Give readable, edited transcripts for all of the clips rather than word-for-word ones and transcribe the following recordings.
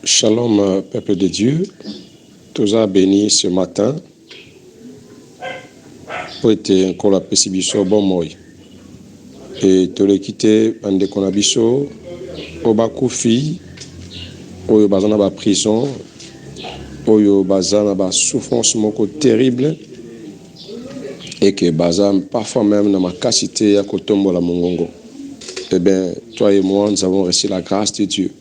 Shalom, peuple de Dieu. Tous a béni ce matin pour être encore la pessibiso bon moi. Et te le quitter en déconabiso au bakoufi, au bazana ba prison, au bazana ba souffrance moko terrible et que bazam parfois même dans ma capacité à kotombo la mongongo. Eh bien, toi et moi, nous avons reçu la grâce de Dieu.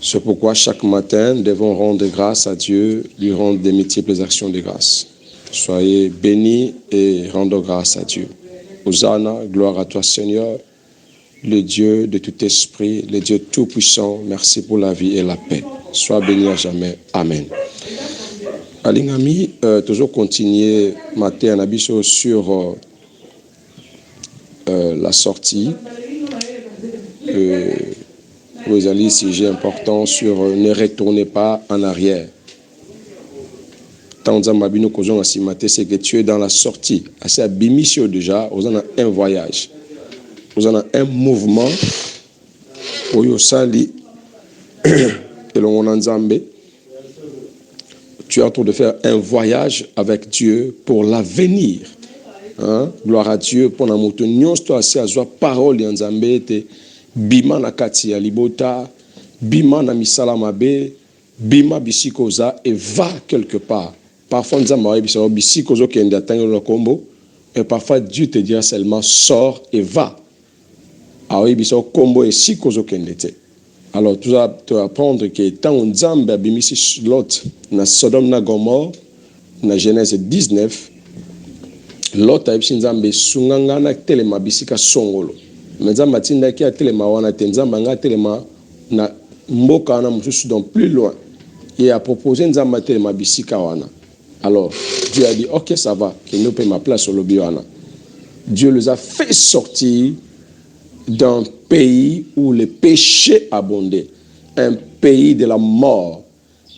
C'est pourquoi chaque matin, nous devons rendre grâce à Dieu, lui rendre des multiples actions de grâce. Soyez bénis et rendons grâce à Dieu. Hosanna, gloire à toi Seigneur, le Dieu de tout esprit, le Dieu tout-puissant. Merci pour la vie et la paix. Sois béni à jamais. Amen. Alingami, toujours continuer matin en abisso sur la sortie. Vous allez sujet important sur ne retournez pas en arrière. Tant c'est que tu es dans la sortie. C'est bimission déjà, vous en avez un voyage. Vous en avez un mouvement. Pour y sali et l'on en Zambé. Tu es en train de faire un voyage avec Dieu pour l'avenir. Hein? Gloire à Dieu pour la montagne. Toi, c'est à joie parole en Zambé. Bima na kati ya libota, bima na misala mabe, bima bisikoza et va quelque part. Parfois nous avons bisikozo qui est atteint le combo, et parfois Dieu te dira seulement sors et va. Alors il y a combo et sikozo qui est. Alors tu vas te apprendre que tant on zambe bimisi Lot na Sodome na Gomorre na Genèse 19, Lot a eu nzambe sunganga na telema bisika songolo. Nzamba tinda ki atelema wana tenzamba nga telema na mboka na mususu donc plus loin. Il a proposé nzamba telema bisika wana. Alors Dieu a dit OK ça va, qu'il nous paie ma place sur le bioana. Dieu les a fait sortir d'un pays où le péché abondait, un pays de la mort,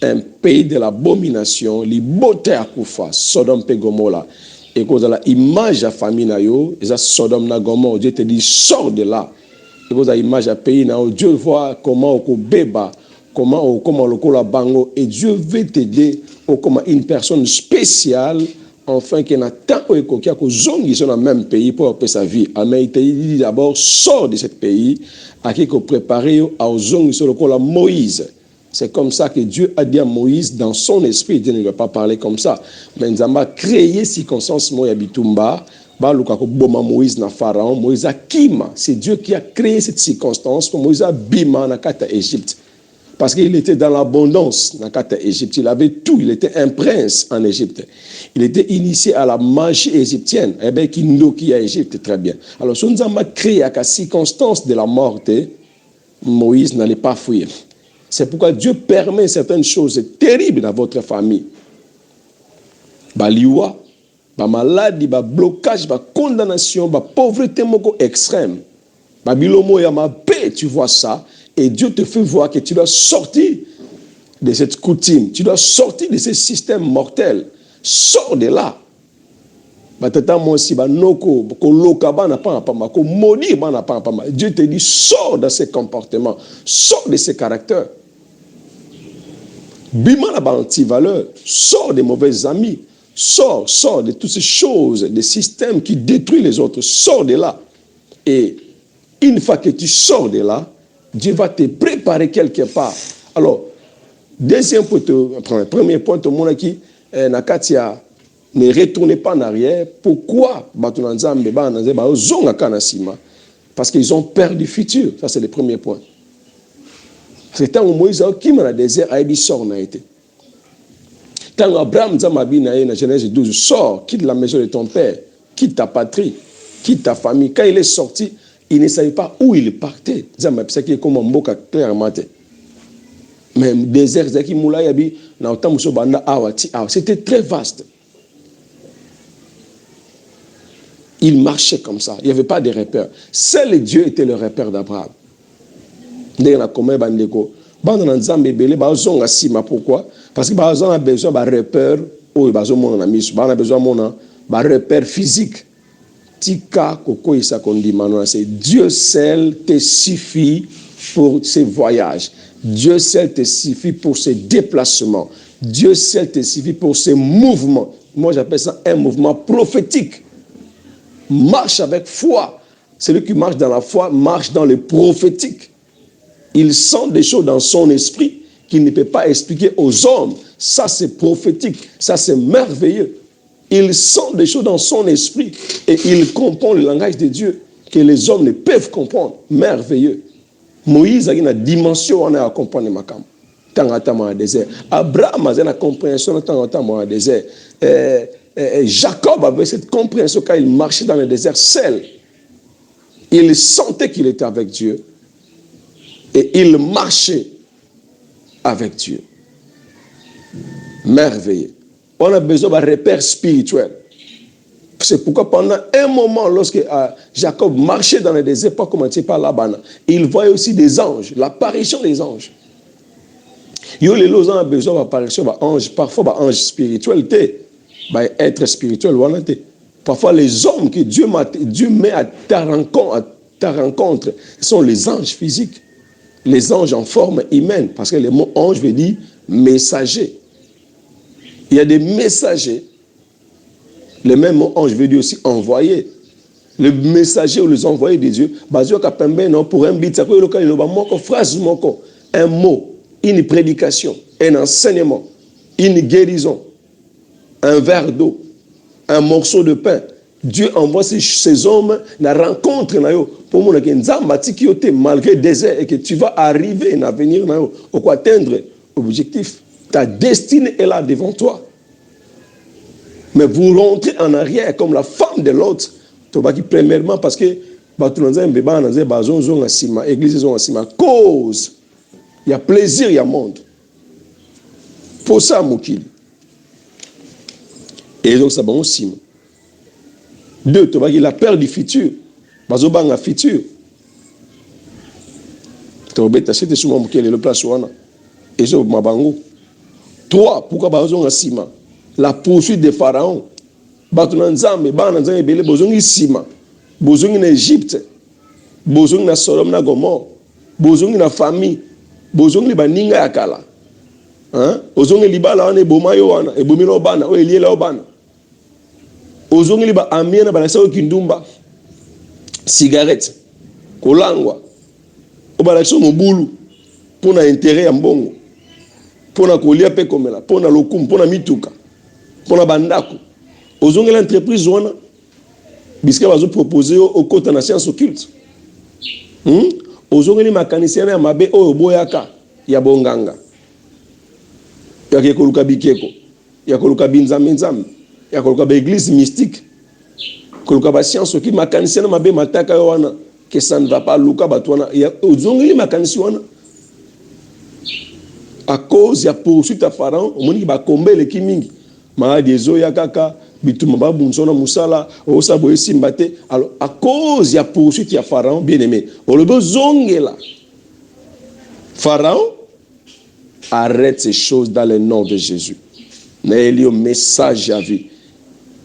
un pays de l'abomination, libote akufa, Sodome et Gomorrhe. Et quand la image à famille na yo, et ça Sodome na Gomorrhe, Dieu te dit sors de là. Et quand la image à pays na yo, Dieu voit comment on beba, comment on la bango, et Dieu veut t'aider comme une personne spéciale, enfin qui n'a tant qui a zongi sur le même pays pour faire sa vie. Mais il te dit d'abord sors de ce pays, à qui qu'on préparer à zongi sur le Moïse. C'est comme ça que Dieu a dit à Moïse dans son esprit. Dieu ne va pas parler comme ça. Mais il a créé circonstances Moïse Bitumba. Moïse na Pharaon. Moïse a Kima. C'est Dieu qui a créé cette circonstance pour Moïse a Bima na Kata Égypte. Parce qu'il était dans l'abondance na Kata Égypte. Il avait tout. Il était un prince en Égypte. Il était initié à la magie égyptienne. Eh bien, qui à Égypte, très bien. Alors, si nous avons créé à la circonstance de la mort, Moïse n'allait pas fuir. C'est pourquoi Dieu permet certaines choses terribles dans votre famille. Liwa, maladie, blocage, condamnation, pauvreté extrême. Bilomo ya paix, tu vois ça. Et Dieu te fait voir que tu dois sortir de cette coutume. Tu dois sortir de ce système mortel. Sors de là. Dieu te dit sors de ces comportements. Sors de ces caractères. Bima la anti-valeur, sors des mauvais amis, sors de toutes ces choses, des systèmes qui détruisent les autres, sors de là. Et une fois que tu sors de là, Dieu va te préparer quelque part. Alors, deuxième point, premier point, tout le monde qui Nakatia, ne retournez pas en arrière. Pourquoi parce qu'ils ont peur du futur. Ça, c'est le premier point. C'est tant que Moïse a quitté le désert, il sort n'a été. Tant qu'Abraham Zamabi na dans Genèse 12 sort, quitte la maison de ton père, quitte ta patrie, quitte ta famille. Quand il est sorti, il ne savait pas où il partait. Zamabi c'est comme un mboka clairement. Même désert zaki moula yabi na otam so banda awati. C'était très vaste. Il marchait comme ça. Il n'y avait pas de repères. Seul Dieu était le repère d'Abraham. Pourquoi? Parce que on a besoin de repères, on a besoin de repères physiques. Dieu seul te suffit pour ses voyages. Dieu seul te suffit pour ses déplacements. Dieu seul te suffit pour ses mouvements. Moi, j'appelle ça un mouvement prophétique. Marche avec foi. Celui qui marche dans la foi marche dans le prophétique. Il sent des choses dans son esprit qu'il ne peut pas expliquer aux hommes. Ça, c'est prophétique. Ça, c'est merveilleux. Il sent des choses dans son esprit et il comprend le langage de Dieu que les hommes ne peuvent comprendre. Merveilleux. Moïse a une dimension on a à comprendre ma cam. Tant dans le désert. Abraham a une compréhension dans le désert. Jacob avait cette compréhension quand il marchait dans le désert seul. Il sentait qu'il était avec Dieu et il marchait avec Dieu. Merveilleux. On a besoin d'un repère spirituel. C'est pourquoi pendant un moment, lorsque Jacob marchait dans le désert, pas commencé par Laban, il voyait aussi des anges, l'apparition des anges. Il y a besoin de l'apparition d'anges, parfois d'anges spirituels, être spirituel. Parfois les hommes que Dieu met à ta rencontre sont les anges physiques, les anges en forme humaine, parce que le mot ange veut dire messager. Il y a des messagers. Le même mot ange veut dire aussi envoyer. Le messager ou les envoyés de Dieu, pour un bit, un mot, une prédication, un enseignement, une guérison, un verre d'eau, un morceau de pain. Dieu envoie ces hommes la rencontre pour moi malgré le désert et que tu vas arriver à venir pour atteindre l'objectif. Ta destinée est là devant toi. Mais vous rentrez en arrière comme la femme de l'autre. Premièrement, parce que l'église est en cause. Il y a plaisir, il y a monde. Pour ça, Moukili. Et donc, ça va aussi. Deux, la peur du futur. Parce que le futur. Tu vas acheter sur Moukili le place. Et ça, Mabango. Trois, pourquoi Bazon Asima? La poursuite des pharaons. Batunanzambe, Bananzambe, Bele, Bozong Sima. Bozong en Égypte. Bozong na Sodome na Gomorre. Bozong na famille. Bozong li baninga yakala. Ozong libala wane bomayo wana. E bomilo bana. O eliela obana. Ozong li ba amiena banasa o kindumba. Cigarette. Kolangwa. Obalakso mobulu. Pona intérêt ya mbongo. Pona kolia pe komela, pona lokum, pona mituka, pona bandako. Ozongela entreprise wana biska bazo proposer au côté na science occulte. Ozongeli makanisien ya mabe oyo boyaka ya bonganga. Ya kekoluka bikeko, ya koluka binzamenzam, ya koluka ba église mystique. Koluka ba science occulte makanisien mabe mataka yo wana que ça ne va pas luka batwana. Ya ozongeli makanisien wana à cause ya poursuite à Pharaon, on moni ba kombe le kimingi. Ma dezo ya kaka bituma ba bunsona musala o sabo esimbate. Alors à cause ya poursuite ya Pharaon bien-aimé, on le zongela. Pharaon arrête ces choses dans le nom de Jésus. Mais il y a un message à vie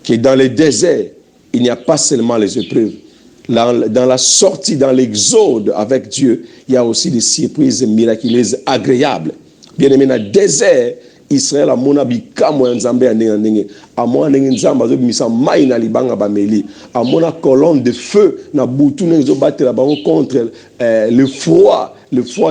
que dans le désert, il n'y a pas seulement les épreuves. Dans la sortie, dans l'exode avec Dieu, il y a aussi des surprises miraculeuses agréables. Bien aimé, dans le désert, Israël a mon habit comme un zambé à mon nzamba misa mai na libanga bameli à mon colonne de feu na boutou n'ezo battre là contre le froid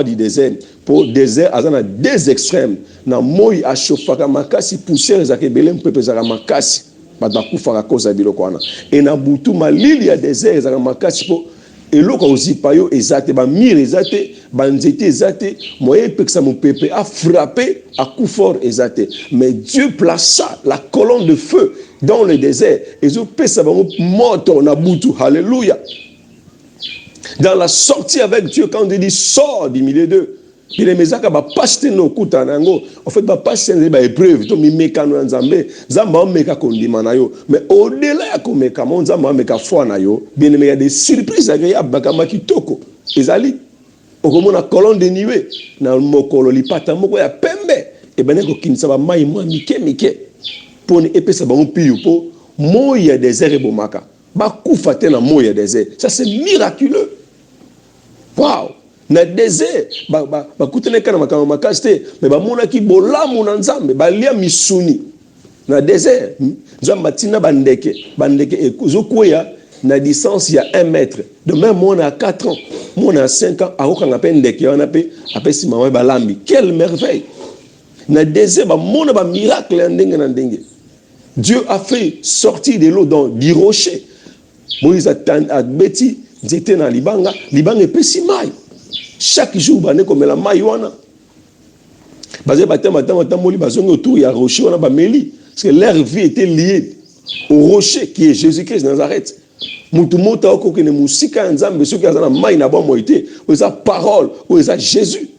du désert. Pour le désert, il y a deux extrêmes. Na moi a chauffaka makasi poussière ezake belem pepe zaka makasi batakufa cause biloko wana. Et na boutou malili ya désert ezaka makasi po eloko ozipa yo ezate ba mire ezate ba nzete ezate moyen pe que ça mon pépé a frappé à coup fort ezate, mais Dieu plaça la colonne de feu dans le désert et zo pesa ba moto na butu. Alléluia. Dans la sortie avec Dieu, quand il dit sort du milieu d'eux, il est mesaka ba paste no kuta nango en fait ba paste c'est ba épreuve to mi mekano nzambe zamba o meka kondima na yo, mais au-delà ya ko meka mon zamba meka foi na yo bien aimé, il y a des surprises agréables bakama kitoko ezali okomona colonne de nuée na mokolo lipata moko ya pembe e beneko kinisa ba mai mo mike poni epesa ba mpiyo po moya désert e bomaka ba kufa te na moya désert, ça c'est miraculeux. Waouh. Na désert, bakutene kana makambo makasi te, mais bamonaki bolamu na Nzambe, balia misuni. Na désert, Nzambe atina bandeke ezokwea na distance ya 1 mètre. De même, on a 4 ans, on a 5 ans, on a ndeke, on a apesi maman balambi. Quelle merveille! Na désert, on a miracle na ndenge. Dieu a fait sortir de l'eau du rocher. Moïse a beti, nzete na libanga epesi mai. Chaque jour, on a comme la maïwana. Basé batamoli bazongo autour ya rocher on a bameli parce que leur vie était liée au rocher qui est Jésus-Christ de Nazareth. Mutu mota oko ne musika nzambe soki azana mai na bomo ite ou sa parole ou sa Jésus.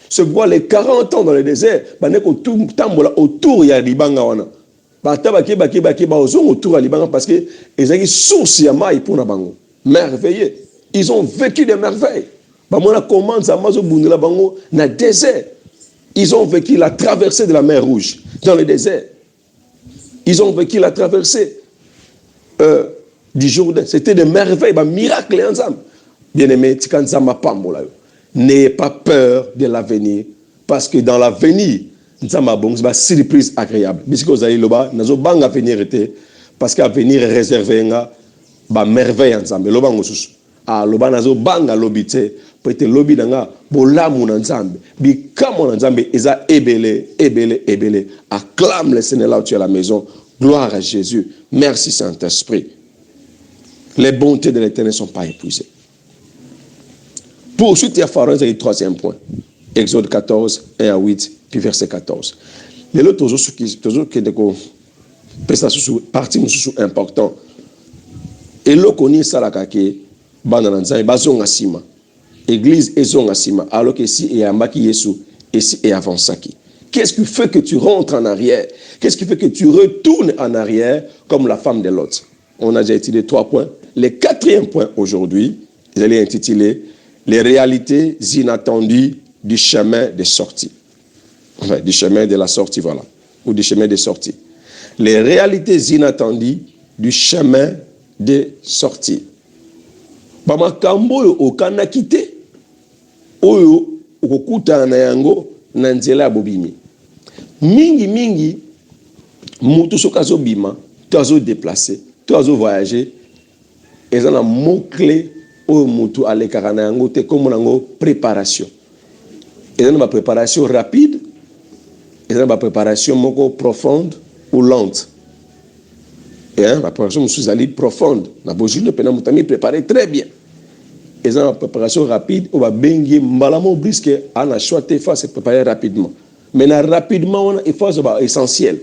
Se voit les 40 ans dans le désert, baneko tambola autour ya libanga wana. Batabaki ba ozongo autour ya libanga parce que ezaki source ya mai pour na bango. Merveilleux. Ils ont vécu des merveilles. Bamona commence à mazo bundela bango na désert. Ils ont vécu la traversée de la mer Rouge dans le désert. Ils ont vécu la traversée du Jourdain. C'était des merveilles, des miracles ensemble. Bien-aimé, n'ayez pas peur de l'avenir, parce que dans l'avenir, nous avons une surprise agréable. Puisque vous allez là-bas, nous avons un avenir, parce que l'avenir est réservé à une merveille ensemble. Ah, loba nazo banga lobite peut-être lobi nanga bolamu na nzambe bikamo na nzambe eza ebele acclame le Seigneur là où tu es à la maison. Gloire à Jésus. Merci Saint-Esprit. Les bontés de l'Éternel ne sont pas épuisées. Pour ensuite il y a Pharaon, c'est le 3e point. Exode 14 1 à 8 puis verset 14. Les autres toujours qui partie important. Et le connaît ça la kake Église ezongasima alors que ici et ambaki Yesu ici et avansaki. Qu'est-ce qui fait que tu rentres en arrière? Qu'est-ce qui fait que tu retournes en arrière comme la femme de Lot? On a déjà étudié 3 points. Le 4e point aujourd'hui, vous allez intituler les réalités inattendues du chemin de sortie. Enfin, du chemin de la sortie, voilà. Ou du chemin de sortie. Les réalités inattendues du chemin de sortie. Bamakambo oyo okanaki te oyo okokutana na yango na nzela ya bobimi mingi mutu soki azobima to azodeplace to azovoyage eza na mot-clé oyo mutu alekaka na yango te kombo nango préparation. Eza na bapréparation rapide, eza na bapréparation moko profonde ou lente. La préparation est profonde. La bojine peut nous préparer très bien. Et dans la préparation rapide, on va bengi malamo brisque à la choix de faire se préparer rapidement. Mais rapidement, il faut être essentiel.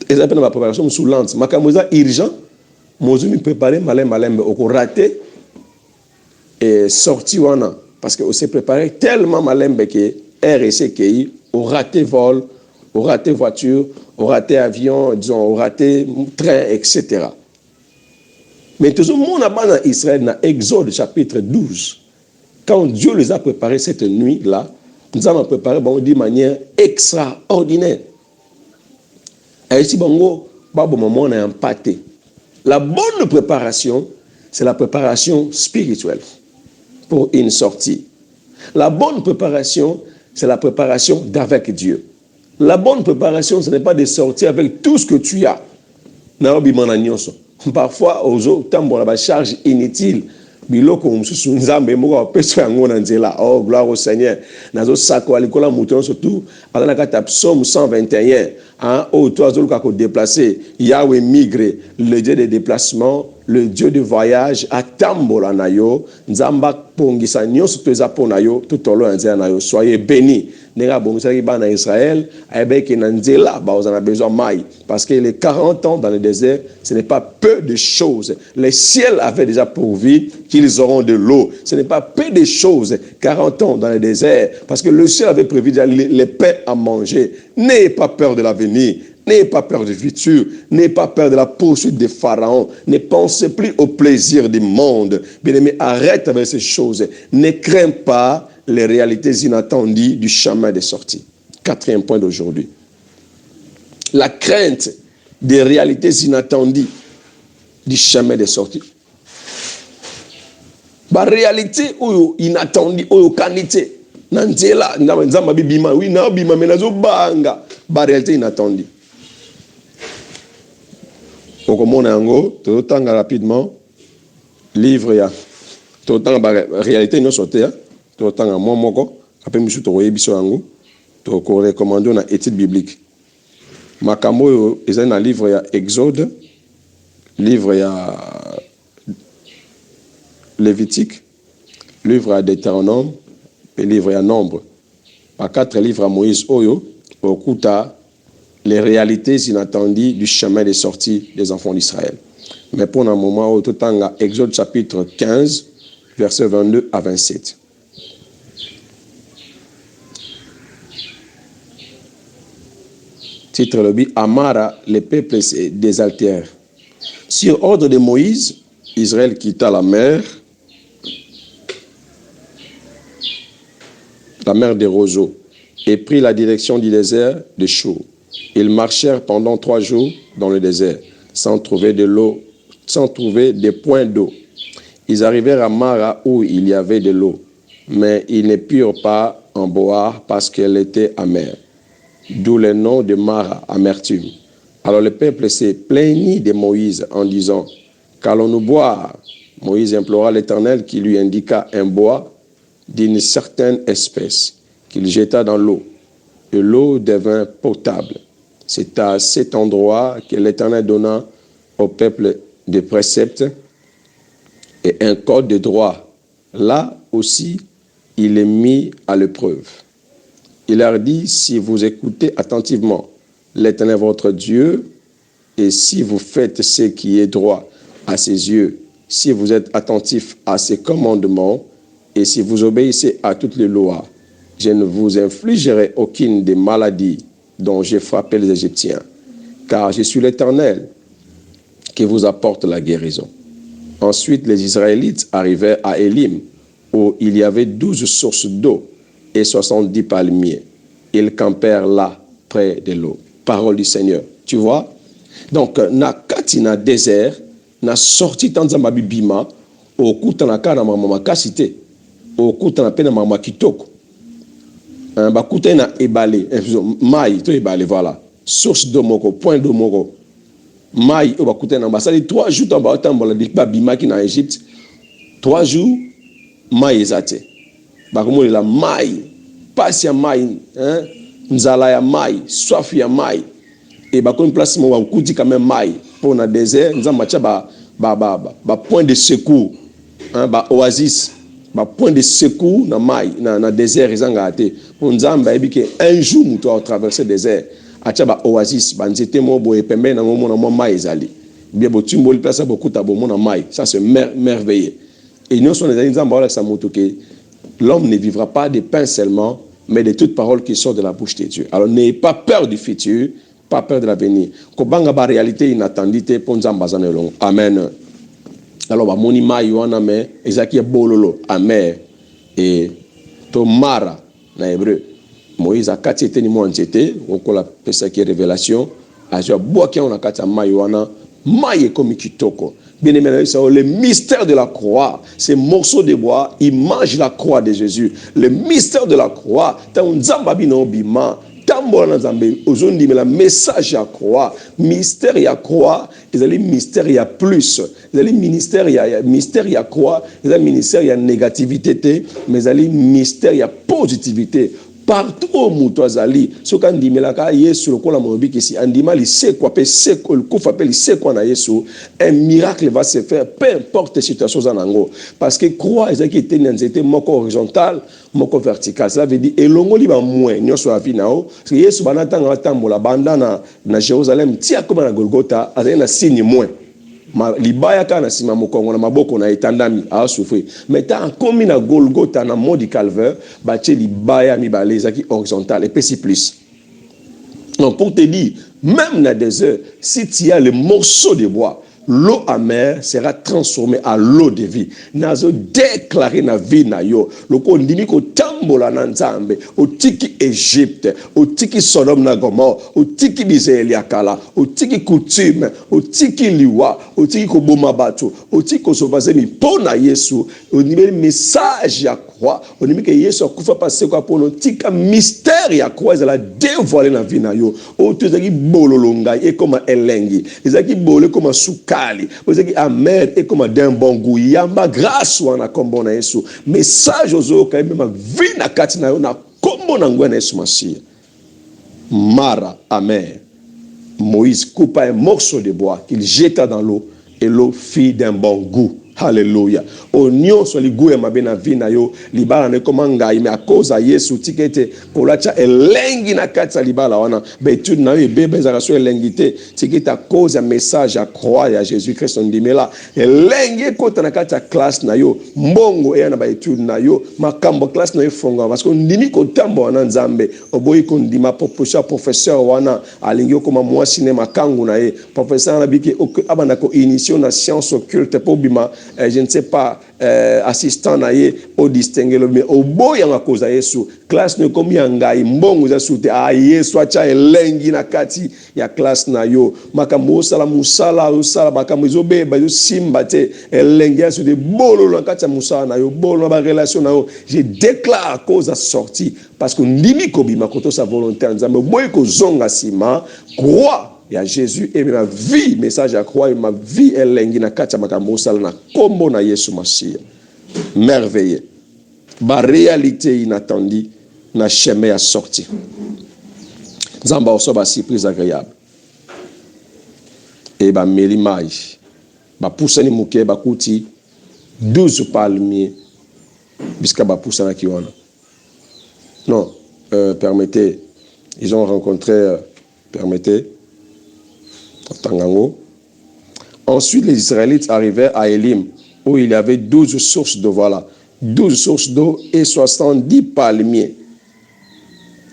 Et ça la préparation sous lente. Makamoza urgent, mozumi préparer malem au raté et sorti wana parce que on s'est préparé tellement malembe que RSCI au raté vol, au raté voiture, au raté avion, disons, au raté train, etc. Mais tout le monde a dans Israël, dans Exode chapitre 12, quand Dieu les a préparés cette nuit-là, nous avons préparé de manière extraordinaire. Et ici, on a empathé. La bonne préparation, c'est la préparation spirituelle pour une sortie. La bonne préparation, c'est la préparation d'avec Dieu. La bonne préparation, ce n'est pas de sortir avec tout ce que tu as. Parfois, aux autres, on a des charges inutiles. Biloko mususu nzambe moko peso yango na nzela. Oh, gloire au Seigneur. Nazo sako alikola muto surtout dans la psaume 121. Oh, toi azoluka ko déplacer, Yahweh migre, le Dieu de déplacement, le Dieu de voyage, atambola na yo, nzamba pongisa nyonso to eza pona yo, tout olo nzela na yo. Soyez bénis. Nenga bongisa ki bana Israël, ayebeki na nzela ba ozana besoin mai parce que les 40 ans dans le désert, ce n'est pas peu de choses. Les ciels avaient déjà pourvu qu'ils auront de l'eau. Ce n'est pas peu de choses. 40 ans dans le désert parce que le ciel avait prévu déjà les pains à manger. N'ayez pas peur de l'avenir. N'ayez pas peur du futur. N'ayez pas peur de la poursuite des pharaons. Ne pensez plus au plaisir du monde. Bien-aimé, arrête avec ces choses. Ne crains pas les réalités inattendues du chemin de sortie. 4e point d'aujourd'hui. La crainte des réalités inattendues du chemin de sortie. La réalité inattendue, qualité. Nanzela, nzamba bibima, oui, na bima, mais nazo banga. La réalité inattendue. Au monde yango, tout temps rapidement, livre ya. Tout temps la réalité nous sauté, tout temps à moi moko, après monsieur to yebiso yango, to ko recommander na étude biblique. Makambo est un livre ya Exode, livre ya Lévitique, livre à Deutéronome et livre à Nombre. Par 4 livres à Moïse Oyo, au Kuta, les réalités inattendues du chemin des sorties des enfants d'Israël. Mais pour un moment, au temps, Exode chapitre 15, versets 22 à 27. Titre le but, Amara, les peuples se désaltèrent. Sur ordre de Moïse, Israël quitta la mer des roseaux, et prit la direction du désert de Chour. Ils marchèrent pendant 3 jours dans le désert, sans trouver de l'eau, sans trouver des points d'eau. Ils arrivèrent à Mara où il y avait de l'eau, mais ils ne purent pas en boire parce qu'elle était amère. D'où le nom de Mara, amertume. Alors le peuple s'est plaigni de Moïse en disant, qu'allons-nous boire? Moïse implora l'Éternel qui lui indiqua un bois d'une certaine espèce qu'il jeta dans l'eau, et l'eau devint potable. C'est à cet endroit que l'Éternel donna au peuple des préceptes et un code de droit. Là aussi, il est mis à l'épreuve. Il leur dit, si vous écoutez attentivement l'Éternel votre Dieu, et si vous faites ce qui est droit à ses yeux, si vous êtes attentifs à ses commandements, et si vous obéissez à toutes les lois, je ne vous infligerai aucune des maladies dont j'ai frappé les Égyptiens, car je suis l'Éternel qui vous apporte la guérison. Ensuite, les Israélites arrivèrent à Élim, où il y avait 12 sources d'eau et 70 palmiers. Ils campèrent là, près de l'eau. Parole du Seigneur. Tu vois? Donc, na katina désert, na sorti tanzamba bibima, au kutana kana mama kasite. Okuta na pena mama kitoko. Bakuta na ebale, mai to ebale voilà. Source de moko, point de moko. Mai o bakuta na basali 3 jours dans batambola di babima ki na Égypte. 3 jours mai ezate. Bakomo la mai, pasi ya mai, nzala ya mai, soif ya mai. Et bakomo place mo bakuti quand même mai pour na désert, nzamba cha ba point de secours, ba oasis. Point de secours na mai na désert ezanga te pour nzamba ebike un jour muto a traverser désert acha ba oasis ba nzete mo boye pembe na mo na mai ezali bien bo tumboli place beaucoup ta bo na mai, ça c'est merveilleux. Et nous sommes les nzamba wala sa moto que l'homme ne vivra pas de pain seulement mais de toute parole qui sort de la bouche de Dieu. Alors n'ayez pas peur du futur, pas peur de l'avenir. Ko banga ba réalité inattendue te pour nzamba zanelong. Amen. Alors, bah, monima yuana me, ezaki bololo, amer, et tomara, na hébreu. Moïse a kati ete ni mo anjete, on la pesa qui révélation, a jo boa ki on a kati ma yuana, maye komi kitoko. Bien aimé, le mystère de la croix, ces morceaux de bois, ils mangent la croix de Jésus. Le mystère de la croix, ta unzamba bino bima. Aujourd'hui, mais le message à croix, mystère à croix, ils ont mystère à plus, ils ont mystère à croix, ils ont mystère à négativité, mais ils ont mystère à positivité. Partout où muto azali, ce qu'on dit mais là quand Yesu le kola mobi que si andima li sait quoi, c'est quoi le coup appelle sait quoi na Yesu, un miracle va se faire, peu importe les situations en ango, parce que croix ils qui était n'était moko horizontal, moko vertical, ça veut dire elongo li ba moins nyo so afi nao, parce que Yesu banatanga tambola banda na Jérusalem tia comme na Golgotha, azali na signe moins. Libaya kana sima mokongo na maboko na etandami a souffrir mais tant comme na Golgotha na mode calvaire bache libaya mi baleza qui horizontal et petit plus. Donc pour te dire même dans des heures si tu as le morceau de bois l'eau amère sera transformée à l'eau de vie. Nazo déclaré na vie na yo. Loko ndimi ko tambola na nzambe. Otiki Égypte, otiki Sodome na Gomorrhe, otiki Israël yakala, otiki coutume, otiki liwa, otiki ko boma bato, otiki ko sauvager mi pona Yesu. Onimeli message ya croix. Onimeli que Yesu a kufa passer kwa pono tika mystère ya croix la dévoiler na vie na yo. Otuzaki bololonga et comme elengi. Ezaki bolé comme sukali. Ezaki amer et comme d'un bon goût. Yamba grâce wana kombo na Yesu. Message ozo ka même vie na kati na yo na kombo na ngwe na Yesu Masia. Mara amer. Moïse coupa un morceau de bois qu'il jeta dans l'eau et l'eau fit d'un bon goût. Alléluia. Oignon sur les goûts et ma bena vina yo libala ne komanga ime a cause à Yesu tikete kolacha elengi na katsa libala wana betude na yo bebe za raso elengite tikete a cause à message à croire à Jésus Christ ndimela elengi kota na katsa classe na yo mbongo e na ba etude na yo makambo classe na yo fonga parce que ndimi ko tambo wana nzambe oboyi ko ndima professeur wana alingi ko ma moi cinéma kangu na ye professeur na biki abana ko initiation na science occulte pour bima je ne sais pas, assistant naye au distinguer mais au boya ma cause à Yesu classe ne comme yangai mbongo za soute a Yesu acha elengi na kati ya classe na yo makambo sala musala usala makambo zobe ba yo simba te elengi ya soute bolo na kati ya musala na yo bolo na relation na yo je déclare cause à sortie parce que ndimi ko bima koto sa volonté nzambe boy ko zonga sima croix. Il y a Jésus et ma vie, message à croire, ma vie est lengi na kacha makambo sala na kombo na Yesu Masia. Merveilleux. Ba réalité inattendue na chemin à sortir. Zamba oso ba surprise agréable. Et ba mélimage. Ba poussani muke ba kuti 12 palmiers jusqu'à ba poussana kiwana. Non, permettez, ils ont rencontré permettez Tangango. Ensuite, les Israélites arrivèrent à Élim, où il y avait 12 sources d'eau. Voilà. 12 sources d'eau et 70 palmiers.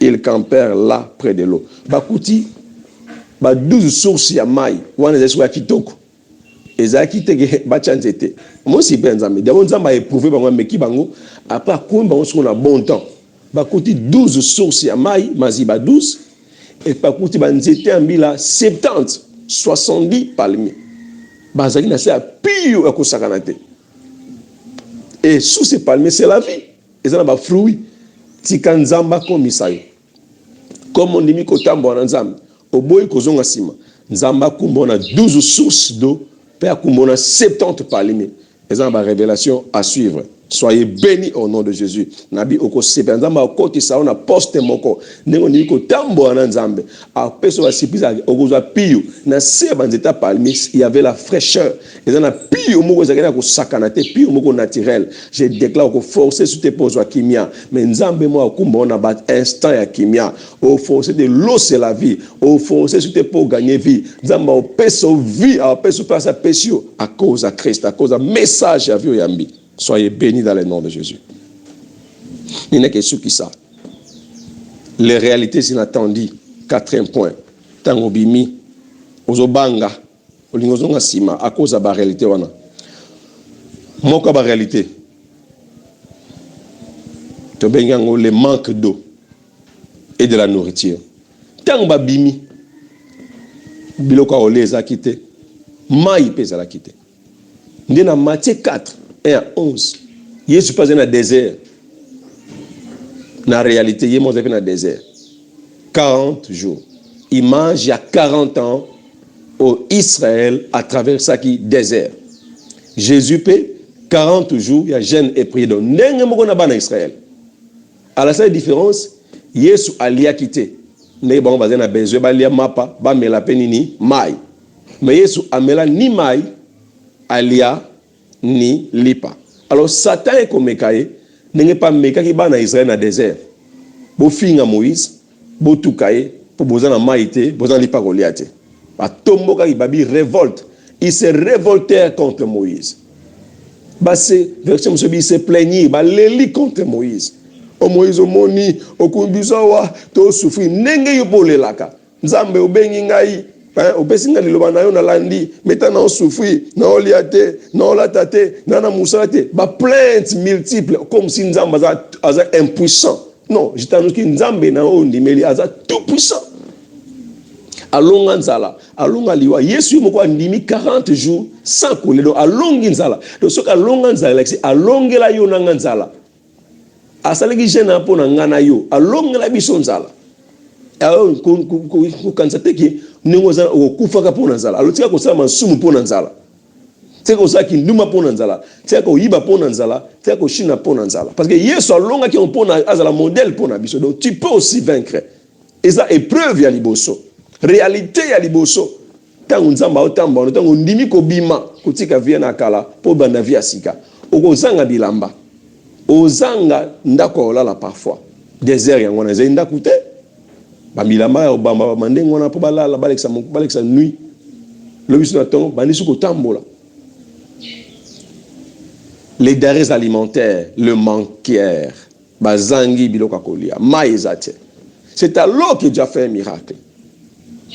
Ils campèrent là, près de l'eau. Bakouti, 12 sources ya mai. Wana zesu ya kitoko. Ezaki tege bachanzete. Moi si benzame. D'abord, nzamba éprouvé bango meki bango. Après, koum bango sur un bon temps. Bakouti, 12 sources ya mai. Maziba 12. Et bakouti, banzete ambila 70. 70 palmiers. Bazaki na se a piyo akosakanate. Et sous ces palmiers, c'est la vie. Et ça n'a pas fruit. Tikanzamba komisayo. Comme on dit kotambo na nzambe. Oboyi kozonga sima. Nzamba kumbona 12 sources d'eau. Père kumbona 70 palmiers. Et ça n'a révélation à suivre. Soyez bénis au nom de Jésus. Nabi oko sepe nzamba okoti sa ona poste moko. Nengo ni ko tambo na nzambe. A peso wa sipisa okoza piyo na seba nzeta palmis, il y avait la fraîcheur. Et ça na piyo moko zakena ko sakanate piyo moko naturel. Je déclare ko forcer sur tes poses wa kimia. Mais nzambe mo akumba na bat instant ya kimia. Au forcer de l'eau c'est la vie. Au forcer sur tes pour gagner vie. Nzamba o peso vie, a peso place à pesio à cause à Christ, à cause à message à vie yambi. Soyez bénis dans le nom de Jésus. Il n'est que ce qui ça. Les réalités inattendues. 4e point. Tango bimi. Ozobanga. Olingozonga sima. À cause de la réalité. Moko ba réalité. To bengango le manque d'eau et de la nourriture. Tango ba bimi. Biloko oleza kite. Mai pesa la kite. Ndena Matthieu 4. 1 à 11. Jésus passe dans le désert. Dans la réalité, il est dans le désert. 40 jours. Il mange il y a 40 ans au Israël à travers ça qui désert. Jésus paie 40 jours, il y a jeûne et prière. Donc, il y a Israël. À la seule différence, Jésus a quitté. Mais bon, on va dire que besoin de mapa, mais la penini mai. Mais Jésus a ni mai, alia ni lipa. Alors Satan est comme Mekaye, n'est pas Mekaye qui va dans Israël dans le désert. Bo finga Moïse, bo toukaye, pour besoin de maïté, besoin de lipa Goliath. Ba tomboka babi révolte. Il s'est révolté contre Moïse. Ba c'est verset monsieur il s'est plaigné, ba leli contre Moïse. O Moïse o moni, o kumbisawa, to souffrir nenge yo bolelaka. Nzambe obengi ngai Au pesinga liloba na yo na landi, maintenant on souffrir, na oliate, na olatate, na musalate, ba plainte multiple comme si nzamba aza impuissant. Non, je t'annonce que nzambe na o ndimeli aza tout puissant. Alonga nzala, alonga liwa. Yesu moko ndimi 40 jours sans couler. Donc alongi nzala. Donc ce alonga nzala, c'est alonge la yo na nzala. Asaleki jena po na ngana yo, alonge la biso nzala. Alors ko kansate ki ningo za okufa ka po na nzala. Alors tika ko sala masumu po na nzala. Tika ko sala ki nduma po na nzala. Tika ko yiba po na nzala, tika ko shina po na nzala. Parce que Yesu alonga ki on po na azala modèle po na biso. Donc tu peux aussi vaincre. Et ça épreuve ya liboso. Réalité ya liboso. Tango nzamba otamba, tango ndimi ko bima, kutika via na kala po banda via sika. Okozanga bilamba. Ozanga ndako olala parfois. Désert yango na zenda kute. Ba bilamba obamba mandengo na po balala baleksa nuit. Le biso na tongo bandi suko tambola. Les denrées alimentaires, le manquèrent. Bazangi biloka kolia, maïzate. C'est alors que Dieu a fait un miracle.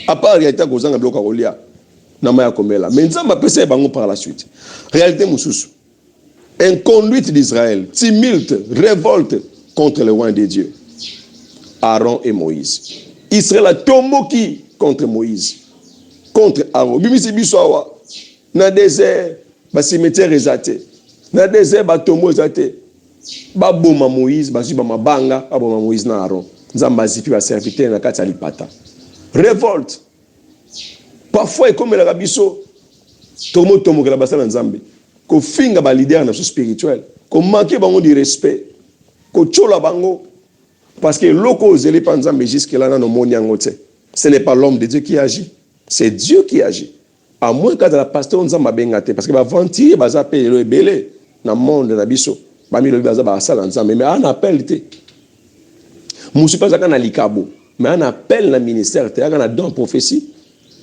À part réalité kozanga biloka kolia na maya komela. Mais nzamba pese bango par la suite. Réalité mususu. Inconduite d'Israël, tumulte, révolte contre le roi de Dieu. Aaron et Moïse. Israël a tomboki contre Moïse. Contre Aaron. Bimisi bisoawa. Na désert, ba cimetière ezate. Na désert ba tombo ezate. Ba boma Moïse, ba ziba mabanga, ba boma Moïse na Aaron. Nzamba zipi ba serviteur na kati alipata. Révolte. Parfois comme la biso tomo que la basala nzambe. Ko finga ba leader na spirituel. Ko manquer bango du respect. Ko chola bango parce que loko zeli panzambe jusque là na no moniango te. Ce n'est pas l'homme de Dieu qui agit, c'est Dieu qui agit. À moins que la pasteur nzamba bengate parce que ba ventir ba za pe le belé na monde na biso. Ba mi le baza ba sala nzambe mais un appel te. Musu pas na likabo. Mais un appel dans le ministère, il y a un don prophétie,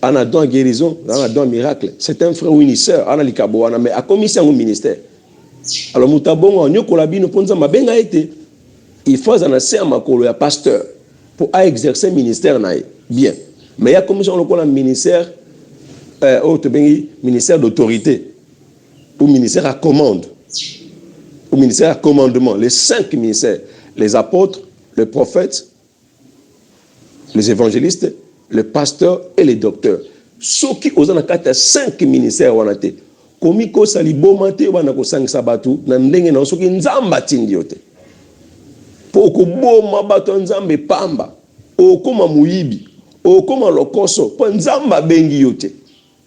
il y a un don guérison, il y a un don miracle. C'est un frère ou une sœur, il y a un likabo, mais à commission au ministère. Alors, mutabongo, nous collabino pour nous bien été. Il faut un pasteur pour exercer le ministère bien. Mais il y a commission au ministère, ministère d'autorité, ou ministère à commande, ou ministère à commandement. Les 5 ministères, les apôtres, les prophètes, les évangélistes, les pasteurs et les docteurs. Ceux qui ont 5 ministères, comme ko sali bomate wana ko sang sabatu na ndenge na soki nzamba tindiote. Po ko boma bato nzambe pamba, o koma muyibi, o koma lokoso, po nzamba bengi yote.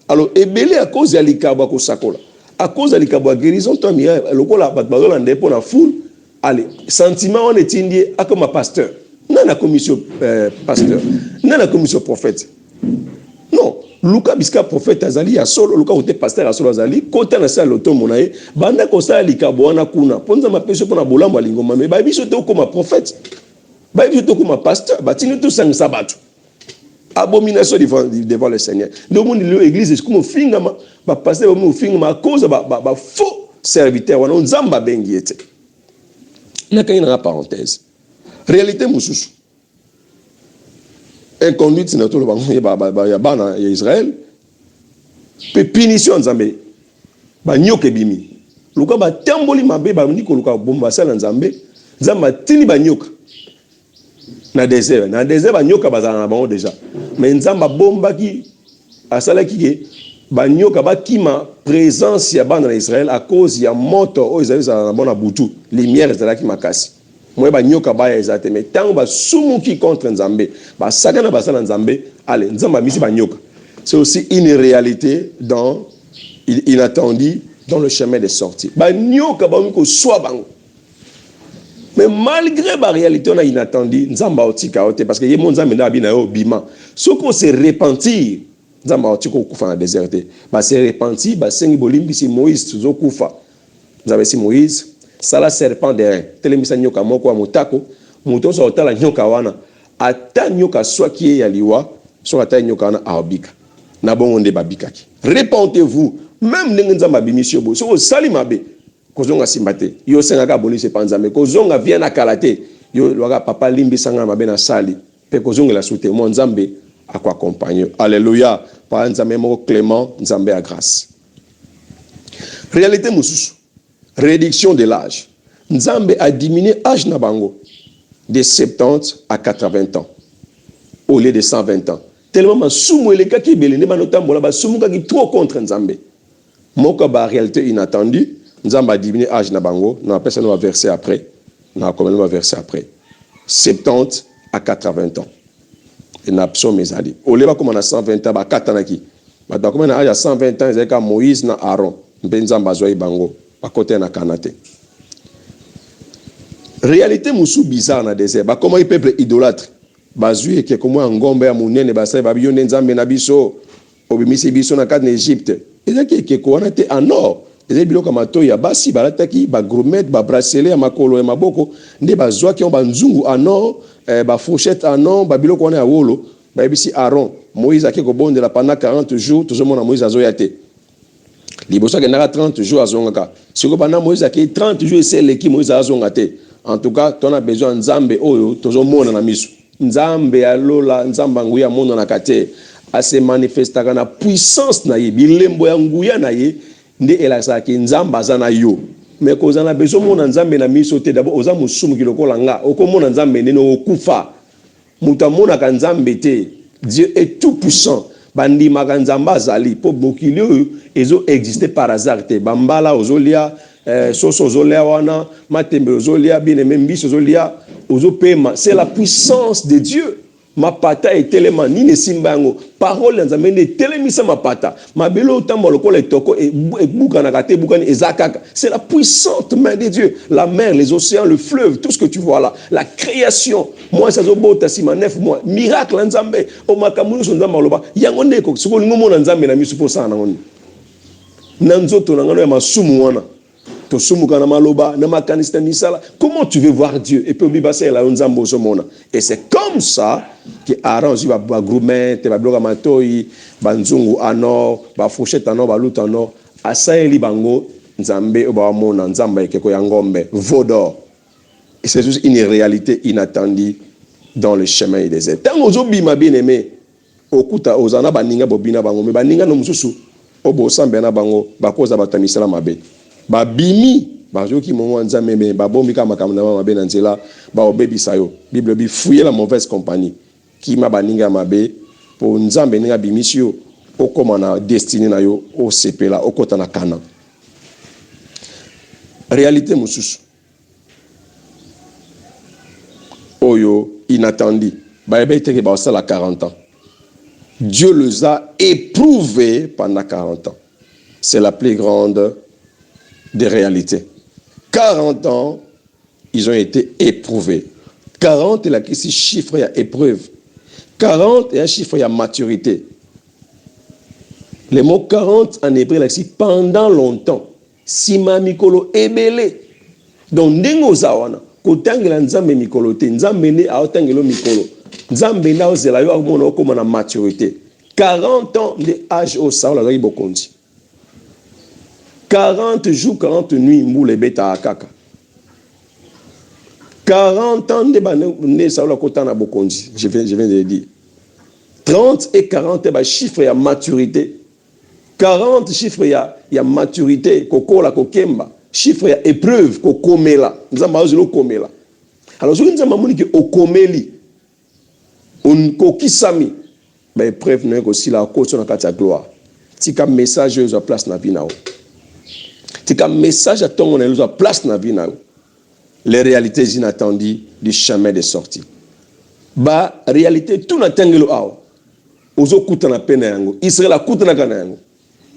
Alors ebele à cause ya likabo ko sakola. À cause ya likabo guérison to mi lokola bato bazola ndepo na foule, allez, sentiment on est indie à comme pasteur. Non la commission pasteur, non la commission prophète. Non, Luka biska prophète azali ya solo, Luka ote pasteur ya solo azali, kota na sa loto monaye, banda ko sa likabo wana kuna. Ponza mapesho pona bolambo alingoma, mais ba biso to comme prophète. Ba biso to comme pasteur, ba tinu to sang sabatu. Abomination devant le Seigneur. Donc mon l'église est comme fingama, ba pasteur mo fingama à cause ba faux serviteur wana nzamba bengi ete. Na kayina parenthèse. Réalité mususu. Inconduite na tolo bango ya bana ya Israël. Pe punition nzambe. Ba nyoke bimi. Luka ba tamboli mabe ba ndiko luka bomba sala nzambe. Nzamba tini ba nyoka. Na désert ba nyoka bazana na bango déjà. Mais nzamba bomba ki asala ki ba nyoka ba kima présence ya bana na Israël à cause ya moto o Israël za bona butu. Lumière za ki makasi. Moi ba nyoka ba ezate mais tango ba sumuki contre nzambe ba sakana ba sala nzambe allez nzamba misi ba nyoka. C'est aussi une réalité dans inattendu dans le chemin de sortie. Ba nyoka ba ko soit bango. Mais malgré la réalité on a inattendu nzamba otika ote parce que ye mon nzambe na bina yo bima. Ce qu'on se repentir nzamba otika kufa na déserté. Ba se repentir ba sengi bolimbi si Moïse tuzo kufa. Nzambe si Moïse sala serpent de telemisa nyoka moko wa motako muto so otala nyoka wana ata nyoka swaki ya liwa so ata nyoka wana abika na bongo nde babikaki. Répentez-vous même ndenge nzamba bimisio bo so sali mabe kozonga simbate yo senga ka bonise panzame kozonga vient na kalate yo lwaka papa limbi sanga mabe na sali pe kozonga la soute mo nzambe accompagner. Alléluia. Par nzambe moko Clément, nzambe à grâce. Réalité mususu. Réduction de l'âge. Nzambe a diminué l'âge na bango de 70 à 80 ans au lieu de 120 ans. Tellement masumu eleka ki belende banotambola basumu ki trop contre nzambe. Moko ba réalité inattendue, nzambe a diminué l'âge na bango, na personne va verser après. Na comment va verser après. 70 à 80 ans. Et na psaume ezali. Au lieu comme on a 120 ans ba katanaki. Ba comme on a âge à 120 ans, ezeka Moïse na Aaron, mbenzamba zoi bango, ba côté na kanate. Réalité musu bizarre na désert. Ba comment il peuple idolâtre. Bazui ke comme ngombe ya munene basai ba biyone nzambe na biso. Obimisi biso na kati na Égypte. Ezaki ke ko wana te en or. Ezali biloko matoya basi balataki ba gourmet ba bracelet ya makolo ya maboko nde bazwa ki on ba nzungu en or, ba fourchette en or, ba biloko wana ya wolo. Ba bisi Aaron, Moïse a ko bondela pendant 40 jours, toujours mona Moïse azoya te. Liboso ke na 30 jours azongaka. Siko bana Moïse a 30 jours c'est leki Moïse azonga te. En tout cas, tu as besoin de Nzambe oyo, toujours mona na misu. Nzambe alola, Nzamba nguya mona na kate, a se manifestaka na puissance na ye, bilembo ya nguya na ye, nde elasa ki Nzamba zana yo. Mais ko zana besoin mona Nzambe na misu te, d'abord oza musumu kiloko langa, oko mona Nzambe nene okufa. Muta mona ka Nzambe te, Dieu est tout puissant. Bandi makanzamba zali, po bokili oyo, ezo exister par hasard te. Bambala ozolia, soso ozolia wana, matembe ozolia, bien-aimé mbiso ozolia, ozopema. C'est la puissance de Dieu. Ma pata est tellement nine simbango. Parole nzambe ne telemisa ma pata. Ma belo tambo lokola etoko e bukana kate bukani ezakaka. C'est la puissante main de Dieu. La mer, les océans, le fleuve, tout ce que tu vois là, la création. Moi ça zo bota sima 9 mois. Miracle nzambe. O makamunu so nzamba loba. Yango ndeko siko ngomo na nzambe na misu posa na ngoni. Nanzoto na ngano ya masumu wana. Comment tu veux voir Dieu? Et puis, et c'est comme ça que Aaron va gourmet, va blogamatoy, va nzungu anor, va fourchette anor, va lut anor, asaeli bango, nzambe, obamona, nzamba, keko yangombe, vaudor. Et c'est juste une réalité inattendue dans le chemin des airs. Tant aux obima bien aimé, okuta, ozana baninga bobina bango, mais baninga no mususu, obo sambena bango, bakoza batamisela mabe. Ba bimi bajoki mongo nzambe me babombi kama makamna mabe na nzela ba obebisa yo. Bible bi fouiller la mauvaise compagnie qui ma baninga mabe po nzambe ninga bimisio okoma na destiné na yo o sepela okota na kana. Réalité mususu oyo inattendi ba ebete ke ba osala 40 ans. Dieu les a éprouvés pendant 40 ans. C'est la plus grande des réalités. 40 ans, ils ont été éprouvés. 40 est la question chiffre et épreuve. 40 est un chiffre et maturité. Le mot 40 en hébreu, c'est pendant longtemps. Sima mikolo ebele. Donc, ndengo zawana, kotangela nzambe mikolo te, nzambe ne a otangelo mikolo. Nzambe na ozela yo akomona okoma na maturité. 40 ans de âge au saola zaki bokonzi. 40 jours, 40 nuits, moule beta akaka. 40 ans de bané saola kotana bokonzi. Je viens de le dire. 30 et 40 est chiffre ya maturité. 40 chiffre ya maturité, kokola kokemba. Chiffre ya épreuve, kokomela. Nzamba ozelo komela. Alors, ce que nous avons dit que okomeli, on kokisami, ba épreuve n'est aussi la cause de la gloire. C'est un message à la place na binao. C'est un message à ton on a place na binao. Les réalités inattendues du chemin de sortie. Ba réalité tout na tangelo ao. Ozo kutana pena yango. Israël a kutana kana yango.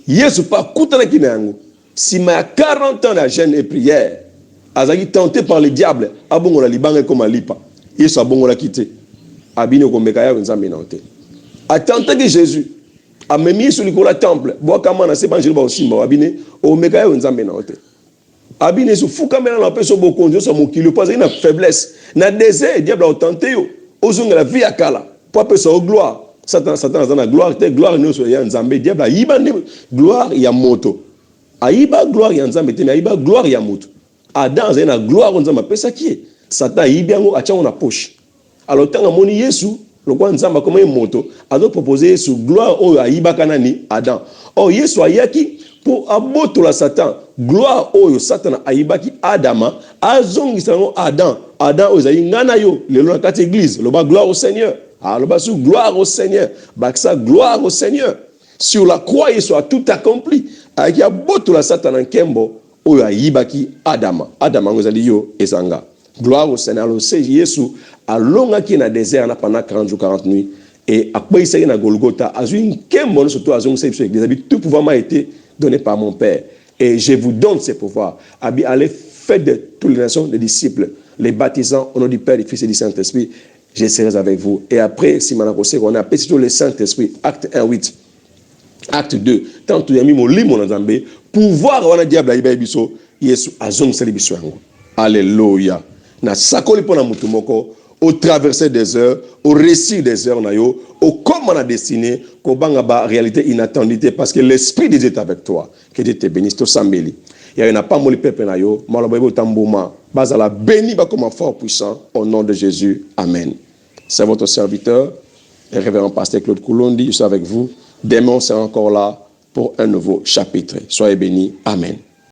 Yesu pa kutana kina yango. Si ma 40 ans de jeûne et prière, azaki tenté par le diable, abongo la libanga comme alipa. Yesu abongo la quitté. Abine ko mekaya nzambe na hote. A tenté que Jésus a mis sur le temple, bois kama na s'évangile ba osimba abine o mekaya nzambe na hote. Abine su fuka mena na peso bokonjo so mokilo pas une faiblesse. Na désert diable a tenté yo. Ozonga la vie akala. Pour peso o gloire. Satan a na gloire, gloire no so ya nzambe diable a yiba gloire ya moto. Aïba gloire ya nzambe te, mais aïba gloire ya moto. Adam a na gloire nzambe pesa qui Satan yibi yango atia na poche. Alors tant moni Yesu Le quoi nzamba comme un moto, a donc proposé sous gloire au Aïbakanani Adam. Or, Yesu ayaki pour aboto la Satan, gloire au Satan Aïbaki Adama, azong isango Adam, Adam ozayi ngana yo, le lo kat église, le bas gloire au Seigneur. Ah, le bas sous gloire au Seigneur. Baksa gloire au Seigneur. Sur la croix, Yesu a tout accompli. Ayaki aboto la Satan en kembo, au Aïbaki Adama. Adama ozali yo ezanga. Gloire au Seigneur. Alors, c'est Yesu a longa qui na désert pendant 40 jours 40 nuits et après il s'est na Golgotha a une kembo surtout a une l'église tout pouvoir m'a été donné par mon Père et je vous donne ces pouvoirs. Allez faire de toutes les nations des disciples, les baptisant au nom du Père, du Fils et du Saint-Esprit. Je serai avec vous. Et après si manakose on appelle surtout le Saint-Esprit, acte 1:8. Acte 2, tant tu as mis mon lit mon nzambe, pouvoir on a diable ayiba biso, Yesu azong sali biso yango. Alléluia. Na sakoli pona mutu moko au traverser des heures, au récit des heures nayo, au comme on a destiné, qu'au bangaba réalité inattendue parce que l'esprit de Dieu est avec toi. Que Dieu te bénisse to sambeli. Il y a pas moli pepe nayo, malabayo tambouma, bazala béni ba comme un fort puissant au nom de Jésus. Amen. C'est votre serviteur, le révérend pasteur Claude Koulondi, je suis avec vous. Demain, c'est encore là pour un nouveau chapitre. Soyez bénis. Amen.